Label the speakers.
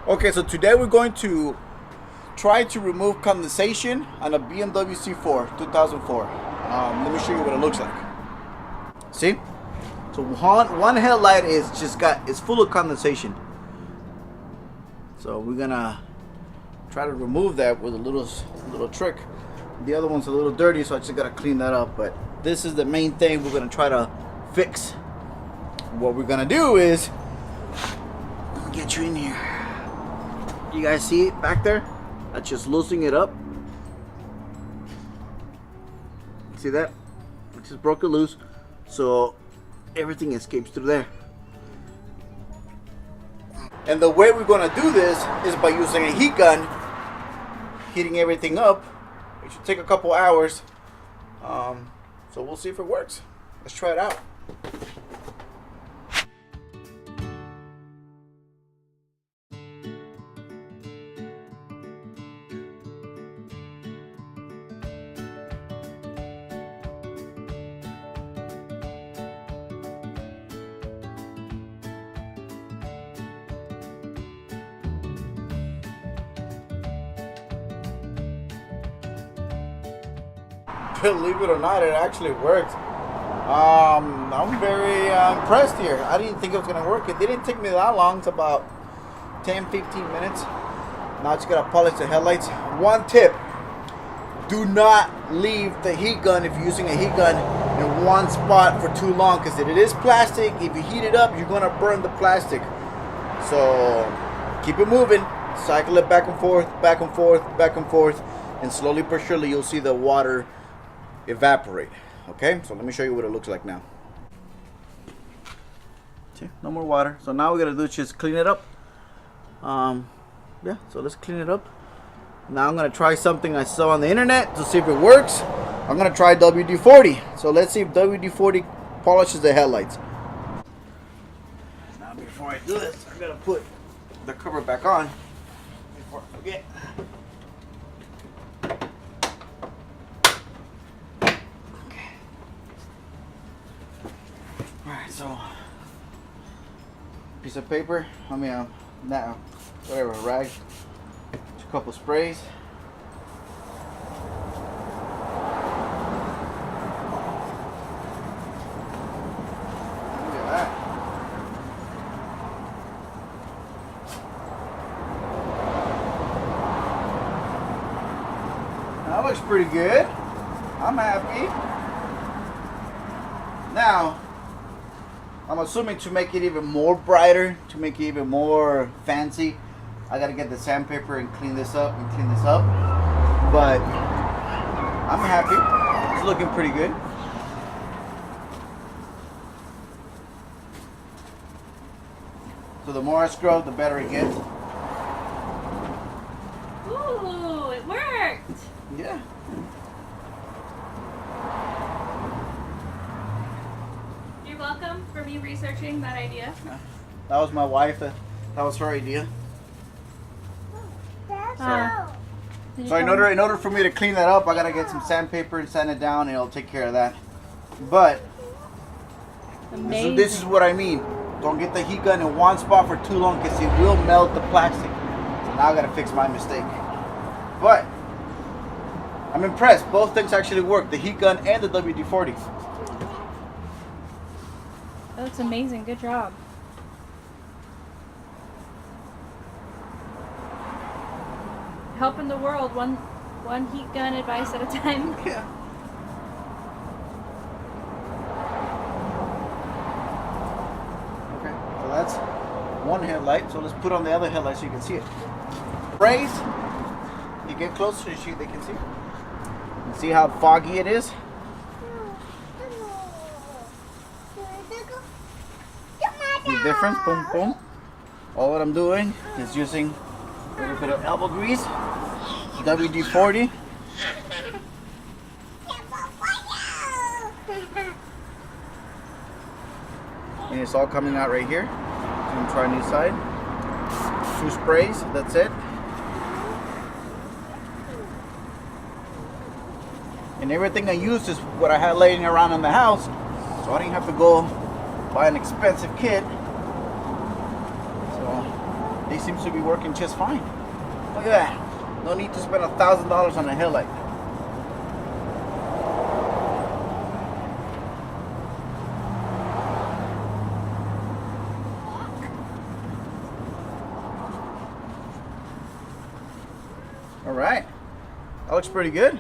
Speaker 1: Okay, so today we're going to try to remove condensation on a BMW Z4 2004. Let me show you what it looks like. See? So one headlight is full of condensation. So we're gonna try to remove that with a little trick. The other one's a little dirty, so I just gotta clean that up. But this is the main thing we're gonna try to fix. What we're gonna do is get you in here. You guys see it back there? That's just loosening it up. See that? I just broke it loose, so everything escapes through there. And the way we're gonna do this is by using a heat gun, heating everything up. It should take a couple hours. So we'll see if it works. Let's try it out. Believe it or not, it actually worked. I'm very impressed here. I didn't think it was gonna work. It didn't take me that long. It's about 10-15 minutes. Now I just gotta polish the headlights. One tip: do not leave the heat gun if you're using a heat gun in one spot for too long, because it is plastic. If you heat it up, you're gonna burn the plastic. So keep it moving. Cycle it back and forth, back and forth, back and forth, and slowly but surely you'll see the water evaporate. Okay, so let me show you what it looks like now. See, no more water. So now we gotta do is just clean it up. Yeah, so let's clean it up. Now I'm gonna try something I saw on the internet to see if it works. I'm gonna try WD-40. So let's see if WD-40 polishes the headlights. Now before I do this, I gotta put the cover back on before I forget. Alright, so piece of paper, whatever, a rag, a couple sprays. Look at that. That looks pretty good. I'm happy. Now, I'm assuming to make it even more brighter, to make it even more fancy, I gotta get the sandpaper and clean this up But I'm happy. It's looking pretty good. So the more I scrub, the better it gets.
Speaker 2: Ooh, it worked!
Speaker 1: Yeah.
Speaker 2: Welcome for me researching that idea.
Speaker 1: That was my wife. That was her idea. So in order for me to clean that up, I gotta get some sandpaper and sand it down, and it'll take care of that. But this is what I mean. Don't get the heat gun in one spot for too long, because it will melt the plastic. So now I gotta fix my mistake. But I'm impressed. Both things actually work: the heat gun and the WD-40.
Speaker 2: That looks amazing. Good job. Helping the world one heat gun advice at a time.
Speaker 1: Yeah. Okay, so that's one headlight. So let's put on the other headlight so you can see it. Sprays. You get closer so they can see. You see how foggy it is? The difference, boom, boom. All what I'm doing is using a little bit of elbow grease, WD-40. And it's all coming out right here. So I'm trying new side. 2 sprays, that's it. And everything I use is what I had laying around in the house, so I didn't have to go buy an expensive kit. So he seems to be working just fine. Look at that. No need to spend $1,000 on a headlight. All right, that looks pretty good.